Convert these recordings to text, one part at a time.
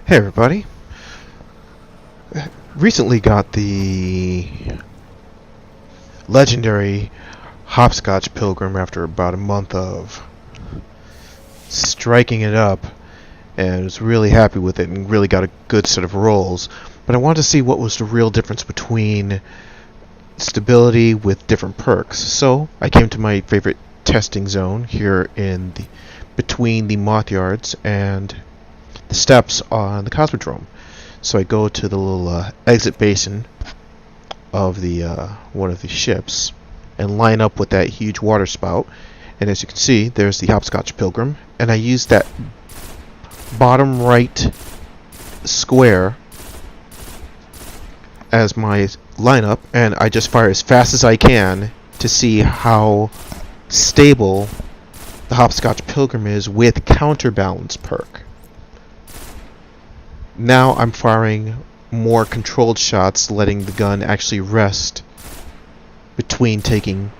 Hey everybody. Recently got the legendary Hopscotch Pilgrim after about a month of striking it up, and was really happy with it and really got a good set of rolls. But I wanted to see what was the real difference between stability with different perks. So I came to my favorite testing zone here in the between the moth yards and the steps on the Cosmodrome. So I go to the little exit basin of the one of the ships and line up with that huge water spout. And as you can see, there's the Hopscotch Pilgrim, and I use that bottom right square as my lineup, and I just fire as fast as I can to see how stable the Hopscotch Pilgrim is with counterbalance perk. Now I'm firing more controlled shots, letting the gun actually rest between taking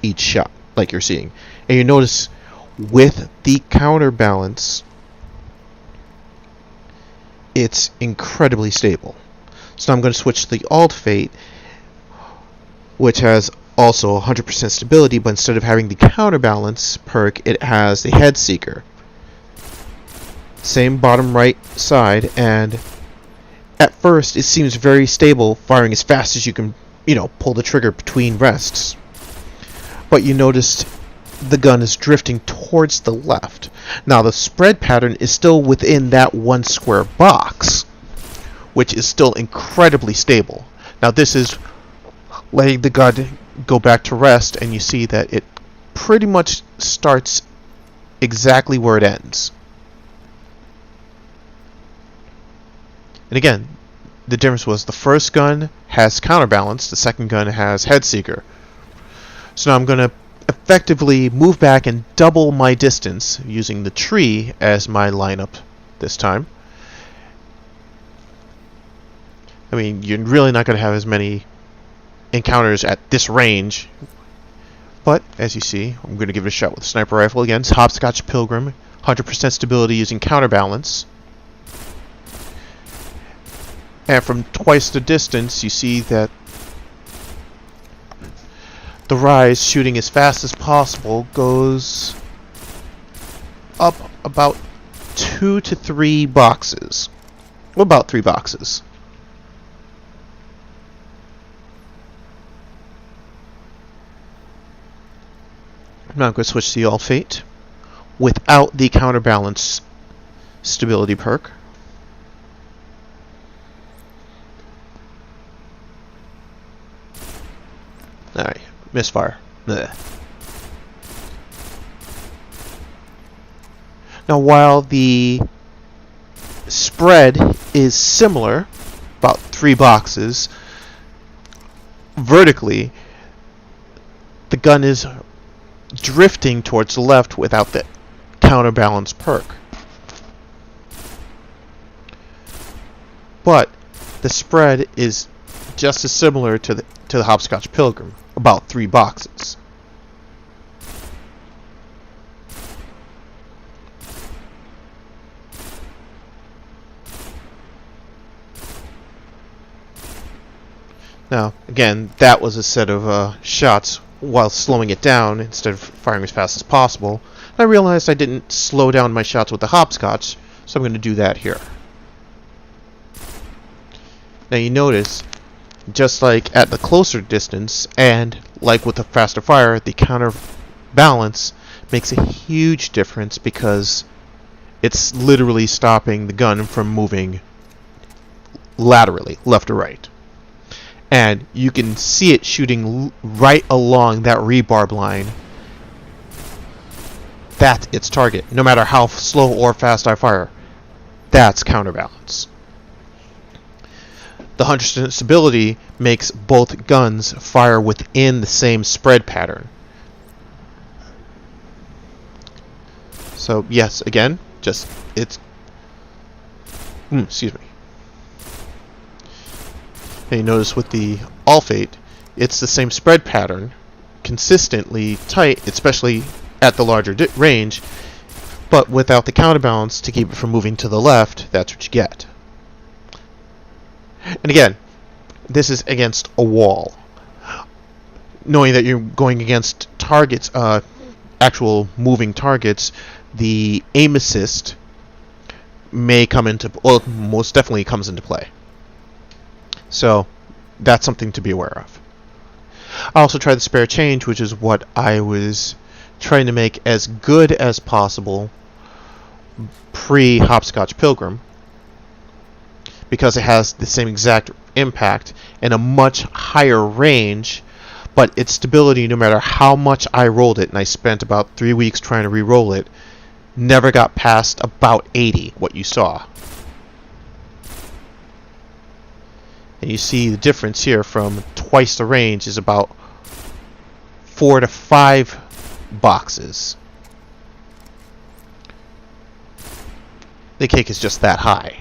each shot, like you're seeing. And you notice with the counterbalance, it's incredibly stable. So now I'm going to switch to the Alt Fate, which has also 100% stability, but instead of having the counterbalance perk, it has the Head Seeker. Same bottom right side, and at first it seems very stable, firing as fast as you can, pull the trigger between rests. But you notice the gun is drifting towards the left. Now the spread pattern is still within that one square box, which is still incredibly stable. Now this is letting the gun go back to rest, and you see that it pretty much starts exactly where it ends. And again, the difference was the first gun has counterbalance, the second gun has Head Seeker. So now I'm going to effectively move back and double my distance using the tree as my lineup this time. I mean, you're really not going to have as many encounters at this range, but as you see, I'm going to give it a shot with a sniper rifle against Hopscotch Pilgrim, 100% stability using counterbalance. And from twice the distance, you see that the rise, shooting as fast as possible, goes up about 2 to 3 boxes. Well, about 3 boxes. Now I'm going to switch to the Alt Fate without the counterbalance stability perk. Alright, misfire. Blech. Now while the spread is similar, about 3 boxes, vertically, the gun is drifting towards the left without the counterbalance perk. But the spread is just as similar to the Hopscotch Pilgrim, about 3 boxes. Now, again, that was a set of shots while slowing it down instead of firing as fast as possible. I realized I didn't slow down my shots with the Hopscotch, so I'm going to do that here. Now you notice, just like at the closer distance, and like with the faster fire, the counterbalance makes a huge difference because it's literally stopping the gun from moving laterally, left or right. And you can see it shooting right along that rebarb line. That's its target. No matter how slow or fast I fire, that's counterbalance. The 100% stability makes both guns fire within the same spread pattern. So yes, again, just it's excuse me. And you notice with the Alt Fate, it's the same spread pattern, consistently tight, especially at the larger range, but without the counterbalance to keep it from moving to the left. That's what you get. And again, this is against a wall. Knowing that you're going against targets, actual moving targets, the aim assist may come into, well, most definitely comes into play. So that's something to be aware of. I also tried the spare change, which is what I was trying to make as good as possible pre-Hopscotch Pilgrim, because it has the same exact impact and a much higher range, but its stability, no matter how much I rolled it, and I spent about 3 weeks trying to re-roll it, never got past about 80, what you saw. And you see the difference here from twice the range is about 4 to 5 boxes. The cake is just that high.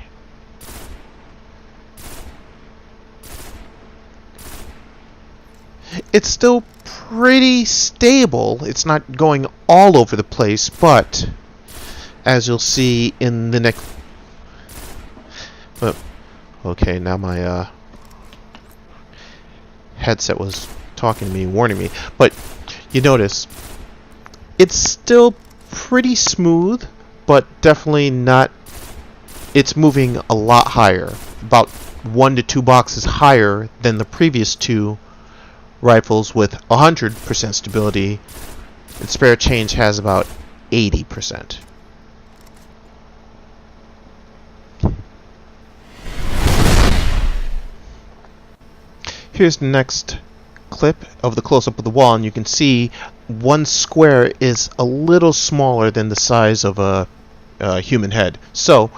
It's still pretty stable. It's not going all over the place, but as you'll see in the next... okay, now my headset was talking to me, warning me. But you notice, it's still pretty smooth, but definitely not... It's moving a lot higher. About 1 to 2 boxes higher than the previous two rifles with 100% stability, and spare change has about 80%. Here's the next clip of the close-up of the wall, and you can see one square is a little smaller than the size of a human head. So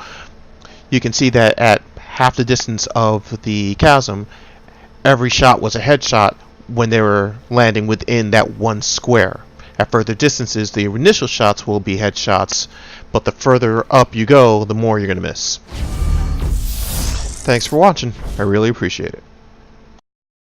you can see that at half the distance of the chasm, every shot was a headshot when they were landing within that one square. At further distances, the initial shots will be headshots, but the further up you go, the more you're going to miss. Thanks for watching. I really appreciate it.